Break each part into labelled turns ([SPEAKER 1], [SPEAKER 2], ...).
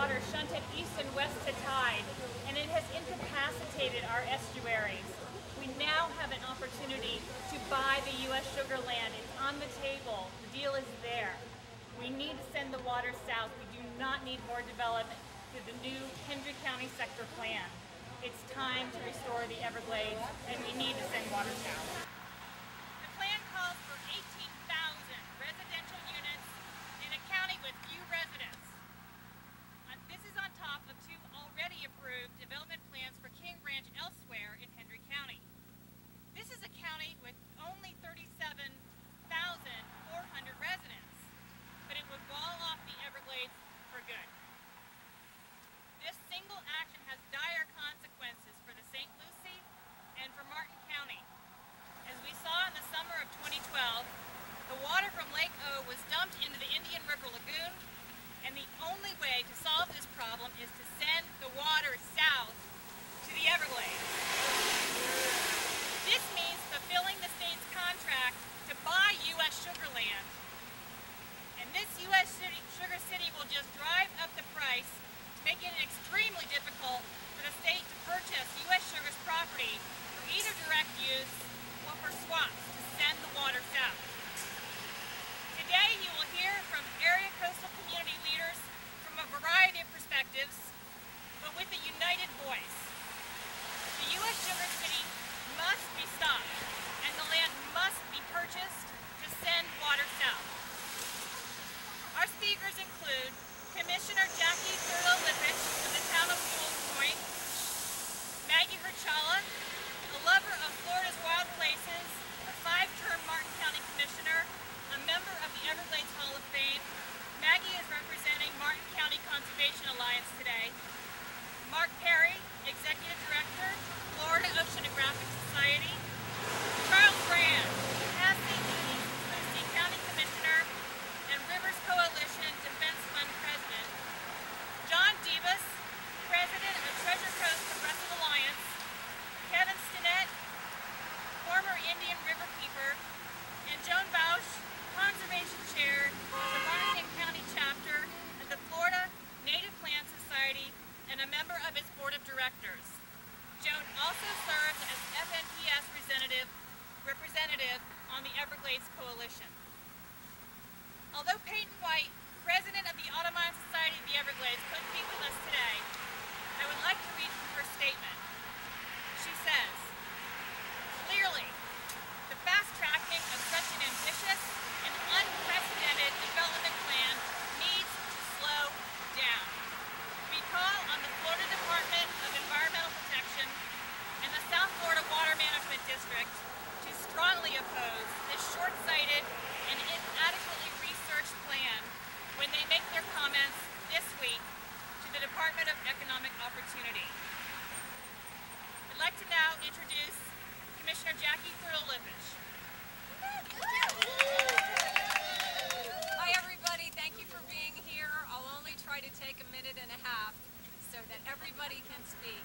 [SPEAKER 1] water shunted east and west to tide, and it has incapacitated our estuaries. We now have an opportunity to buy the U.S. sugar land. It's on the table. The deal is there. We need to send the water south. We do not need more development to the new Hendry County sector plan. It's time to restore the Everglades, and we need to send water south. The plan calls for 18,000 residential units in a county with few residents. This is on top of two already approved development plans for King Ranch elsewhere in Hendry County. This is a county with only 37,400 residents, but it would wall off the Everglades for good. This single action has dire consequences for the St. Lucie and for Martin County. As we saw in the summer of 2012, the water from Lake O was dumped into the Indian River Lagoon, and the only way to solve this problem is to send the water south to the Everglades. This means fulfilling the state's contract to buy U.S. sugar land. And this U.S. sugar city will just drive up the price, making it extremely difficult for the state to purchase U.S. Sugar's property for either direct use or for swaps to send the water south. Today you will hear from area coastal community leaders from a variety of perspectives, but with a united voice. The U.S. Sugar City must be stopped, and the land must be purchased to send water south. Our speakers include Commissioner Jackie Thurlow-Lippisch from the town of Fools Point, Maggie Hrchala, a lover of Florida's wild places, a 5-term Martin County Commissioner, a member of the Everglades Hall of Fame. Maggie is representing Martin County Conservation Alliance today. Mark Perry, Executive Director, Florida Oceanographic Society. Charles Brand, St. Lucie County Commissioner and Rivers Coalition Defense Fund President. John Debus, President of Treasure Coast Progressive Alliance. Kevin Stinnett, former Indian River Keeper. And Joan Bausch, Conservation Chair of the Martin County Chapter of the Florida Native Plant Society and a member of its Board of Directors. Joan also serves as FNPS representative on the Everglades Coalition. Although Peyton White, President of the Audubon Society of the Everglades, couldn't be with us today, I would like to read from her statement. She says, "Clearly, the fast-tracking of such an ambitious and unprecedented development plan needs to slow down. We call on the Florida Department of Environmental Protection and the South Florida Water Management District to strongly oppose this short-sighted and inadequately researched plan when they make their comments this week to the Department of Economic Opportunity." I'd like to now introduce Commissioner Jackie Thurlow-Lippisch.
[SPEAKER 2] Hi everybody, thank you for being here. I'll only try to take a minute and a half so that everybody can speak.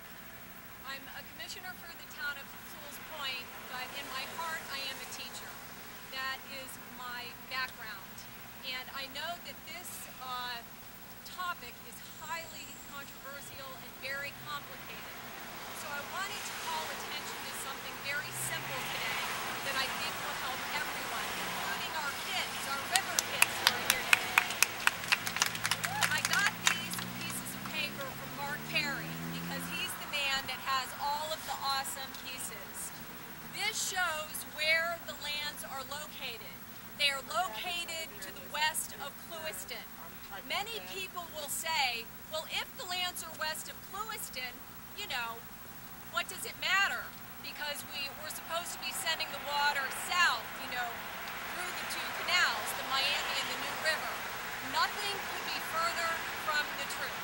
[SPEAKER 2] I'm a commissioner for the town of Fools Point, but in my heart I am a teacher. That is my background. And I know that this topic is highly controversial and very complicated. So I wanted to call attention to something very simple today that I think will help everyone, including our kids, our river kids who are here today. I got these pieces of paper from Mark Perry because he's the man that has all of the awesome pieces. This shows where the lands are located. They are located to the west of Clewiston. Many people will say, well, if the lands are west of Clewiston, you know, what does it matter? Because we're supposed to be sending the water south, you know, through the two canals, the Miami and the New River. Nothing could be further from the truth.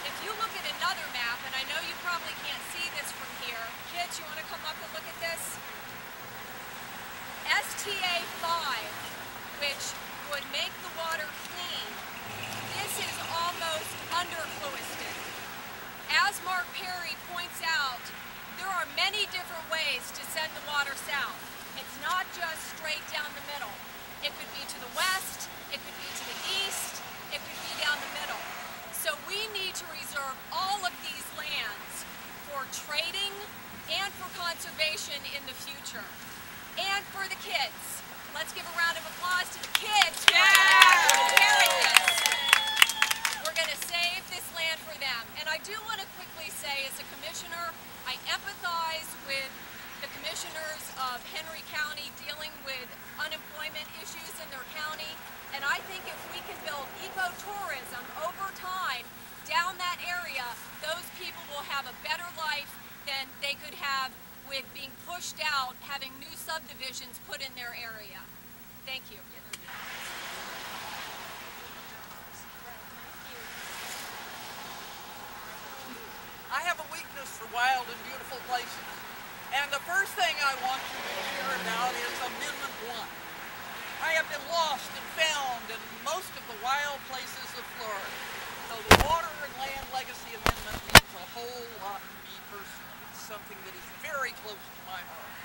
[SPEAKER 2] If you look at another map, and I know you probably can't see this from here, kids, you want to come up and look at this? STA 5, which would make the water clean, this is almost under Clewiston. As Mark Perry points out, there are many different ways to send the water south. It's not just straight down the middle. It could be to the west, it could be to the east, it could be have a better life than they could have with being pushed out, having new subdivisions put in their area. Thank you.
[SPEAKER 3] I have a weakness for wild and beautiful places. And the first thing I want you to hear about is Amendment 1. I have been lost and found in most of the wild places of Florida. So the Water and Land Legacy Amendment means a whole lot to me personally. It's something that is very close to my heart.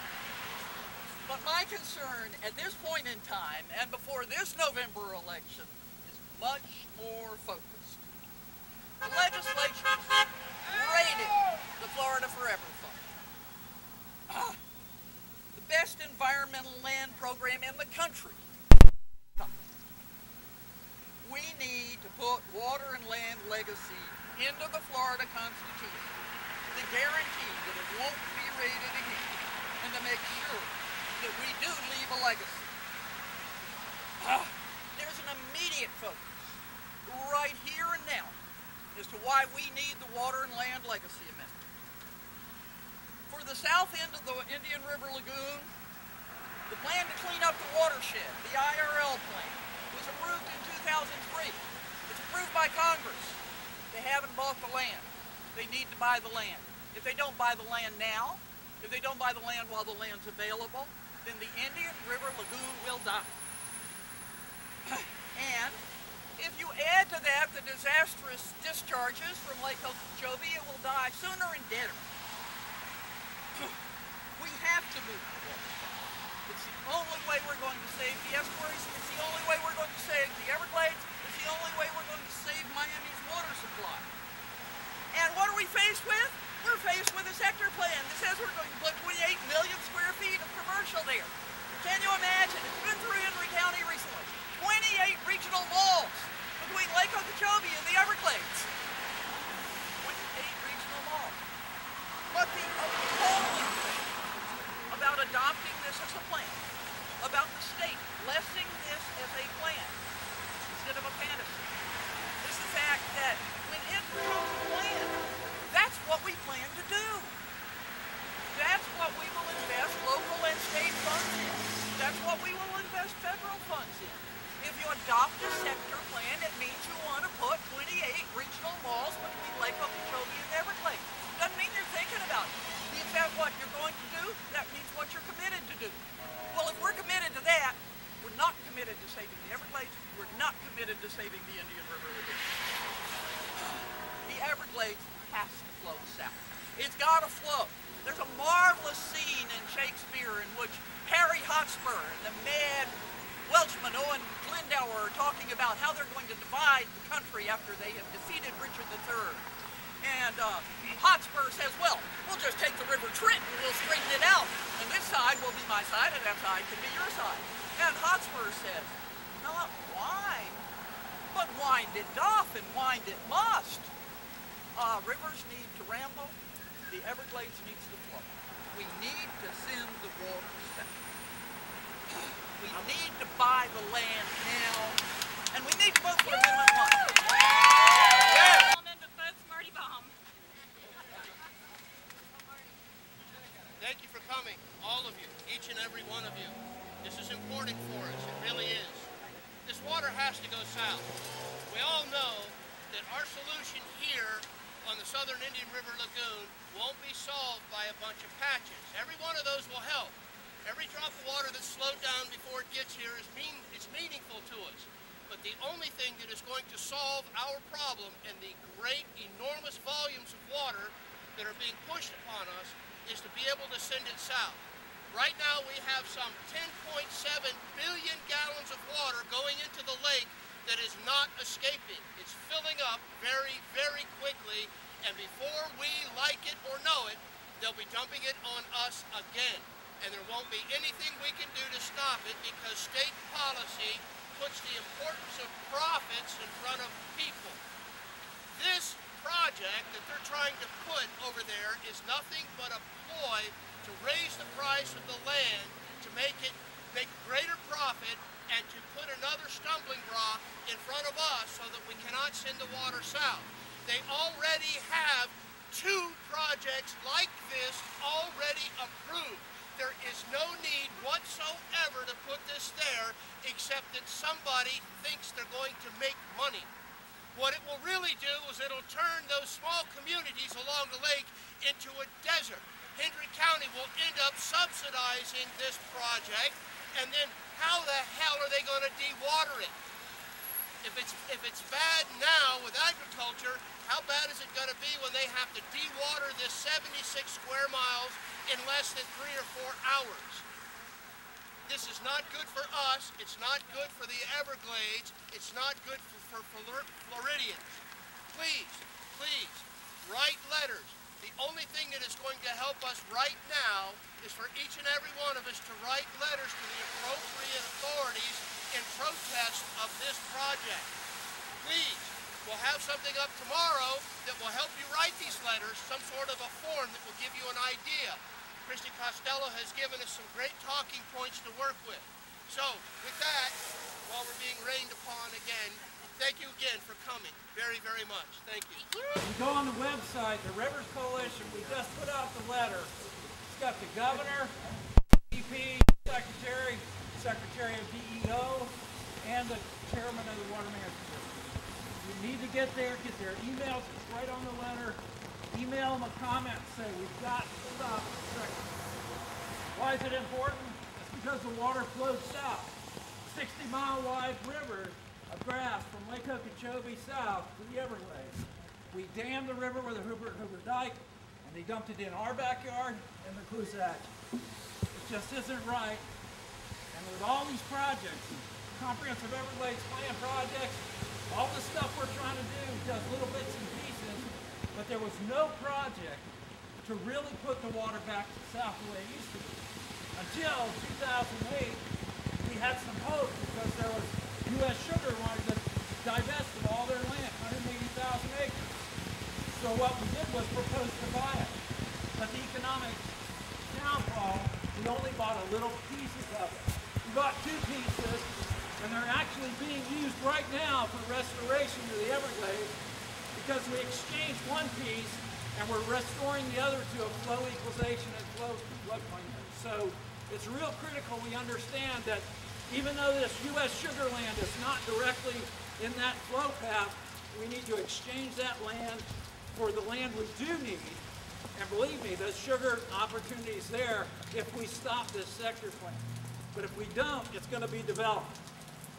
[SPEAKER 3] But my concern at this point in time and before this November election is much more focused. The legislature raided the Florida Forever Fund. The best environmental land program in the country. We need to put water and land legacy into the Florida Constitution to guarantee that it won't be raided again and to make sure that we do leave a legacy. There's an immediate focus right here and now as to why we need the Water and Land Legacy Amendment. For the south end of the Indian River Lagoon, the plan to clean up the watershed, the IRL plan, was approved in 2003. It's approved by Congress. They haven't bought the land. They need to buy the land. If they don't buy the land now, if they don't buy the land while the land's available, then the Indian River Lagoon will die. And if you add to that the disastrous discharges from Lake Okeechobee, it will die sooner and deader. We have to move the water. It's the only way we're going to save the estuaries. It's the only way we're going to save the Everglades. It's the only way we're going to save Miami's water supply. And what are we faced with? We're faced with a sector plan that says we're going to put 28 million square feet of commercial there. Can you imagine? It's been through Henry County recently. 28 regional malls between Lake Okeechobee and the Everglades. 28 regional malls. But the appalling thing about adopting this as a plan, about the state blessing this as a plan instead of a fantasy, is the fact that when it becomes a plan, that's what we plan to do. That's what we will invest local and state funds in. That's what we will invest federal funds in. If you adopt a sector plan, it means you want to put 28 regional malls between Lake Okeechobee and Everglades. Doesn't mean you're thinking about it. Is that what you're going to do? That means what you're committed to do. Well, if we're committed to that, we're not committed to saving the Everglades. We're not committed to saving the Indian River Lagoon. The Everglades has to flow south. It's got to flow. There's a marvelous scene in Shakespeare in which Harry Hotspur and the mad Welshman Owen Glendower are talking about how they're going to divide the country after they have defeated Richard III. And Hotspur says, well, we'll just take the River Trent and we'll straighten it out. And this side will be my side and that side can be your side. And Hotspur says, not wine, but wind it doth and wind it must. Rivers need to ramble. The Everglades needs to flow. We need to send the water south. We need to buy the land now. And we need to vote for Amendment 1. Yeah.
[SPEAKER 1] Marty Baum.
[SPEAKER 4] Thank you for coming, all of you, each and every one of you. This is important for us, it really is. This water has to go south. We all know that our solution here on the southern Indian River Lagoon won't be solved by a bunch of patches. Every one of those will help. Every drop of water that's slowed down before it gets here is meaningful to us. But the only thing that is going to solve our problem and the great, enormous volumes of water that are being pushed upon us is to be able to send it south. Right now we have some 10.7 billion gallons of water going into the lake that is not escaping. It's filling up very, very quickly, and before we like it or know it, they'll be dumping it on us again. And there won't be anything we can do to stop it because state policy puts the importance of profits in front of people. This project that they're trying to put over there is nothing but a ploy to raise the price of the land, to make greater profit, and to put another stumbling block in front of us so that we cannot send the water south. They already have 2 projects like this already approved. There is no need whatsoever to put this there except that somebody thinks they're going to make money. What it will really do is it'll turn those small communities along the lake into a desert. Hendry County will end up subsidizing this project, and then how the hell are they going to dewater it? If it's bad now with agriculture, how bad is it going to be when they have to dewater this 76 square miles in less than 3 or 4 hours? This is not good for us. It's not good for the Everglades. It's not good for Floridians. Please, please, write letters. The only thing that is going to help us right now is for each and every one of us to write letters to the appropriate authorities in protest of this project. Please, we'll have something up tomorrow that will help you write these letters, some sort of a form that will give you an idea. Christy Costello has given us some great talking points to work with. So, with that, while we're being rained upon again, thank you again for coming very, very much. Thank you.
[SPEAKER 5] You go on the website, the Rivers Coalition, we just put out the letter. It's got the governor, EP, secretary, secretary of DEO, and the chairman of the Water Management District. You need to get their emails. It's right on the letter. Email them a comment, say we've got to stop the sector. Why is it important? It's because the water flows south. 60-mile wide river of grass from Lake Okeechobee south to the Everglades. We dammed the river with a Hoover Dike, and they dumped it in our backyard and the Clusatch. It just isn't right. And with all these projects, comprehensive Everglades plan projects, all the stuff we're trying to do does little bits and pieces, but there was no project to really put the water back to the south the way it used to be. Until 2008, we had some hope because there was U.S. Sugar wanted to divest of all their land, 180,000 acres. So what we did was propose to buy it. But the economic downfall, we only bought a little pieces of it. We bought 2 pieces, and they're actually being used right now for restoration of the Everglades because we exchanged 1 piece and we're restoring the other to a flow equalization and floodplain. So it's real critical we understand that even though this U.S. sugar land is not directly in that flow path, we need to exchange that land for the land we do need. And believe me, there's sugar opportunities there if we stop this sector plan. But if we don't, it's going to be developed.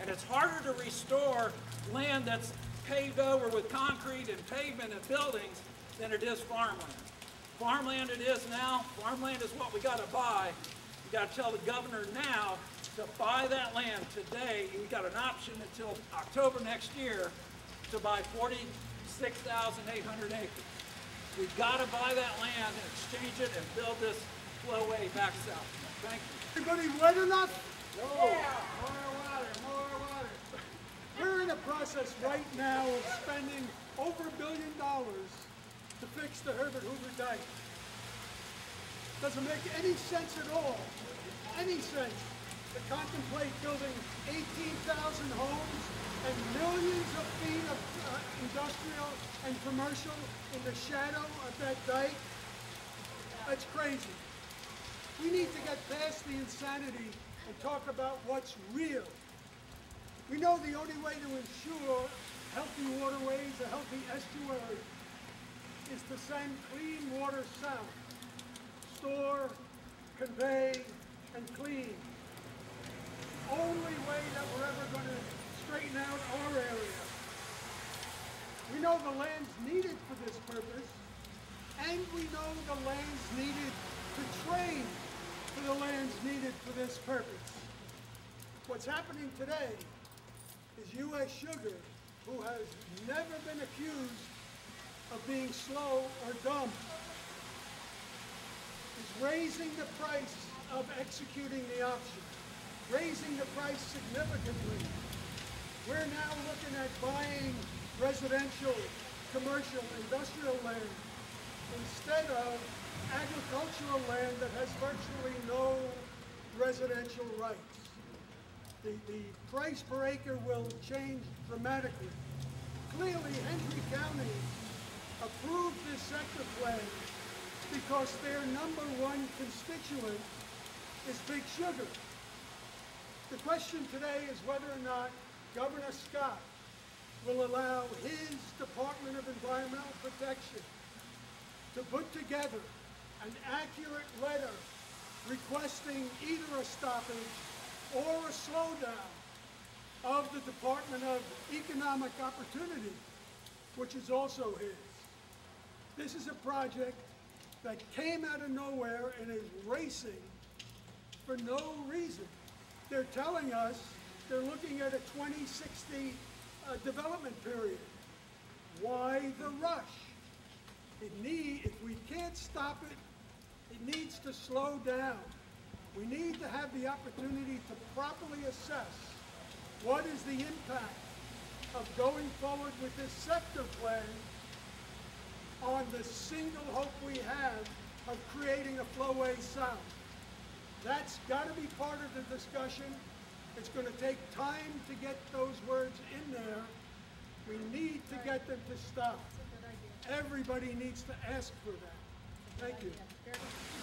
[SPEAKER 5] And it's harder to restore land that's paved over with concrete and pavement and buildings than it is farmland. Farmland it is now. Farmland is what we got to buy. You got to tell the governor now to buy that land today. You got an option until October next year to buy 46,800 acres. We've got to buy that land and exchange it and build this flowway back south. Thank you.
[SPEAKER 6] Everybody wet enough?
[SPEAKER 5] No.
[SPEAKER 6] Yeah. More water, more water. We're in a process right now of spending over $1 billion to fix the Herbert Hoover Dike. Doesn't make any sense at all, any sense, to contemplate building 18,000 homes and millions of feet of industrial and commercial in the shadow of that dike. That's crazy. We need to get past the insanity and talk about what's real. We know the only way to ensure healthy waterways, a healthy estuary, is to send clean water south. Store, convey, and clean. Only way that we're ever going to straighten out our area. We know the land's needed for this purpose, and we know the land's needed to train for the land's needed for this purpose. What's happening today is U.S. Sugar, who has never been accused of being slow or dumb, is raising the price of executing the option, raising the price significantly. We're now looking at buying residential, commercial, industrial land instead of agricultural land that has virtually no residential rights. The price per acre will change dramatically. Clearly, Hendry County approved this sector plan because their #1 constituent is Big Sugar. The question today is whether or not Governor Scott will allow his Department of Environmental Protection to put together an accurate letter requesting either a stoppage or a slowdown of the Department of Economic Opportunity, which is also his. This is a project that came out of nowhere and is racing for no reason. They're telling us they're looking at a 2060 development period. Why the rush? If we can't stop it, it needs to slow down. We need to have the opportunity to properly assess what is the impact of going forward with this sector plan on the single hope we have of creating a flowway south. That's got to be part of the discussion. It's going to take time to get those words in there. We need to get them to stop. Everybody needs to ask for that. Thank you.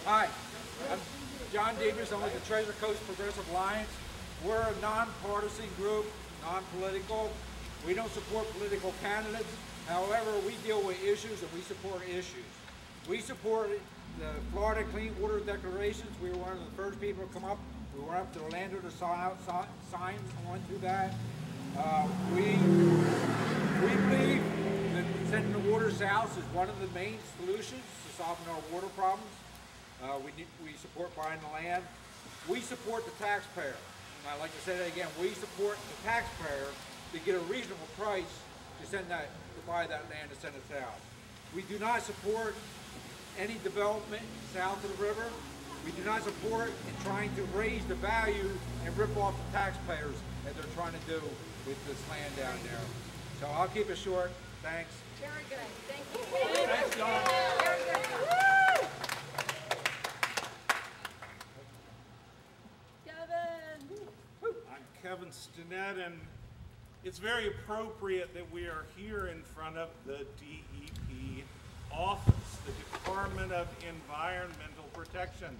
[SPEAKER 5] Hi, I'm John Davis. I'm with the Treasure Coast Progressive Alliance. We're a nonpartisan group, non-political. We don't support political candidates. However, we deal with issues and we support issues. We support the Florida Clean Water Declarations. We were one of the first people to come up. We went up to Orlando to sign onto that. We believe that sending the water south is one of the main solutions to solving our water problems. We support buying the land. We support the taxpayer. And I like to say that again, we support the taxpayer to get a reasonable price to buy that land and send it south. We do not support any development south of the river. We do not support in trying to raise the value and rip off the taxpayers as they're trying to do with this land down there. So I'll keep it short. Thanks.
[SPEAKER 2] Very good. Thank you.
[SPEAKER 5] Thanks, John.
[SPEAKER 2] Very good.
[SPEAKER 7] I'm Kevin Stinnett, and it's very appropriate that we are here in front of the DEP office, the Department of Environmental Protection.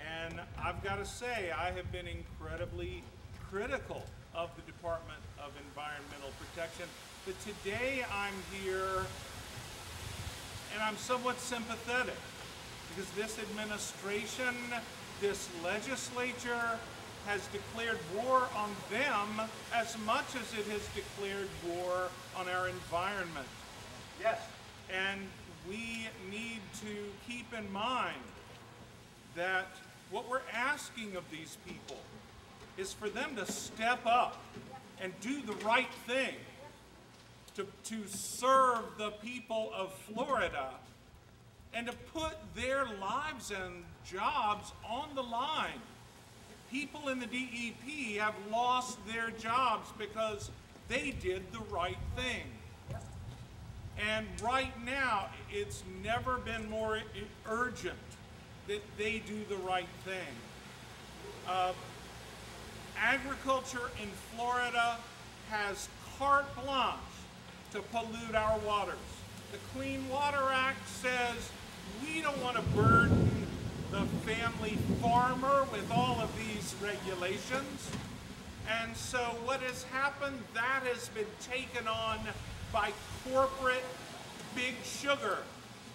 [SPEAKER 7] And I've got to say, I have been incredibly critical of the Department of Environmental Protection, but today I'm here and I'm somewhat sympathetic because this administration, this legislature has declared war on them as much as it has declared war on our environment.
[SPEAKER 5] Yes.
[SPEAKER 7] And we need to keep in mind that what we're asking of these people is for them to step up and do the right thing to serve the people of Florida and to put their lives and jobs on the line. People in the DEP have lost their jobs because they did the right thing. And right now, it's never been more urgent that they do the right thing. Agriculture in Florida has carte blanche to pollute our waters. The Clean Water Act says we don't want to burden the family farmer with all of these regulations. And so what has happened, that has been taken on by corporate Big Sugar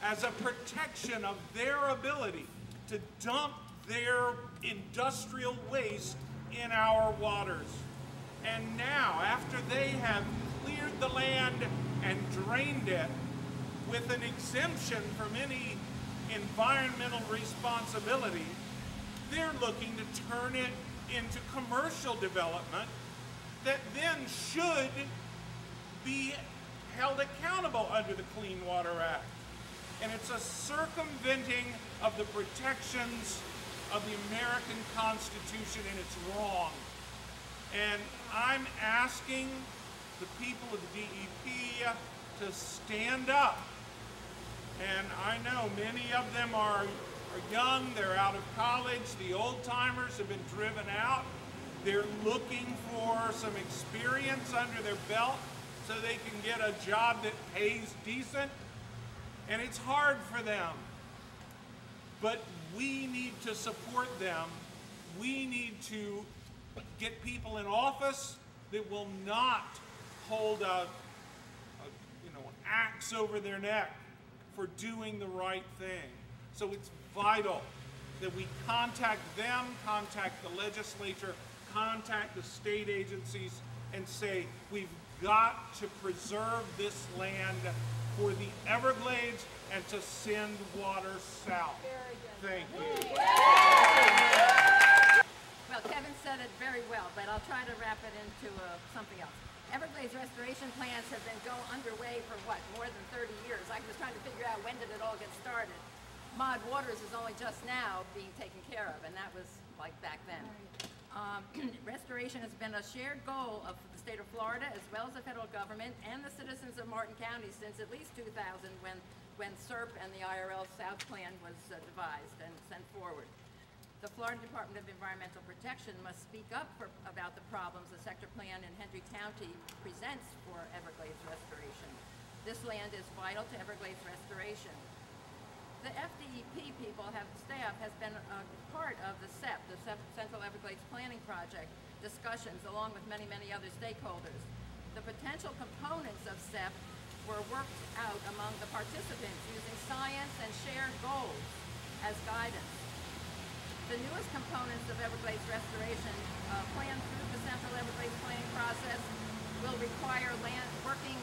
[SPEAKER 7] as a protection of their ability to dump their industrial waste in our waters. And now, after they have cleared the land and drained it with an exemption from any environmental responsibility, they're looking to turn it into commercial development that then should be held accountable under the Clean Water Act. And it's a circumventing of the protections of the American Constitution, and it's wrong. And I'm asking the people of the DEP to stand up. And I know many of them are young, they're out of college, the old timers have been driven out. They're looking for some experience under their belt so they can get a job that pays decent. and it's hard for them. But we need to support them. We need to get people in office that will not hold an axe over their neck for doing the right thing. So it's vital that we contact them, contact the legislature, contact the state agencies, and say, we've got to preserve this land for the Everglades and to send water south. Thank you.
[SPEAKER 8] Well, Kevin said it very well, but I'll try to wrap it into something else. Everglades restoration plans have been underway for what, more than 30 years. I was trying to figure out when did it all get started. Maude Waters is only just now being taken care of, and that was like back then. Restoration has been a shared goal of the state of Florida as well as the federal government and the citizens of Martin County since at least 2000 when SERP and the IRL South Plan was devised and sent forward. The Florida Department of Environmental Protection must speak up about the problems the sector plan in Hendry County presents for Everglades restoration. This land is vital to Everglades restoration. The FDEP staff has been a part of the CEP, the Central Everglades Planning Project, discussions along with many, many other stakeholders. The potential components of CEP were worked out among the participants using science and shared goals as guidance. The newest components of Everglades restoration planned through the Central Everglades planning process will require working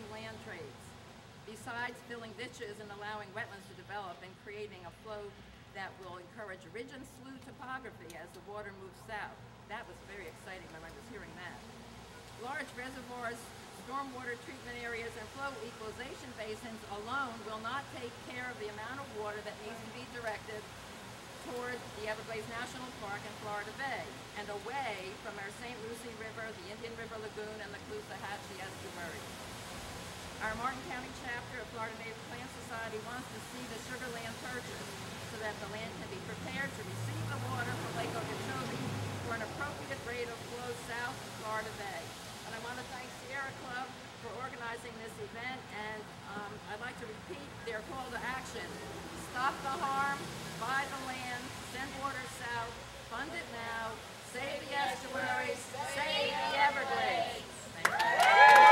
[SPEAKER 8] land trades. Besides filling ditches and allowing wetlands to develop and creating a flow that will encourage ridge and slough topography as the water moves south. That was very exciting when I was hearing that. Large reservoirs, stormwater treatment areas, and flow equalization basins alone will not take care of the amount of water that needs to be directed toward the Everglades National Park and Florida Bay, and away from our St. Lucie River, the Indian River Lagoon, and the Caloosahatchee estuary. Our Martin County chapter of Florida Native Plant Society wants to see the Sugar Land purchased so that the land can be prepared to receive the water from Lake Okeechobee for an appropriate rate of flow south to Florida Bay. And I want to thank Sierra Club for organizing this event, and I'd like to repeat their call to action. Stop the harm, buy the land, send water south, fund it now, save the estuaries, save the Everglades. Thank you.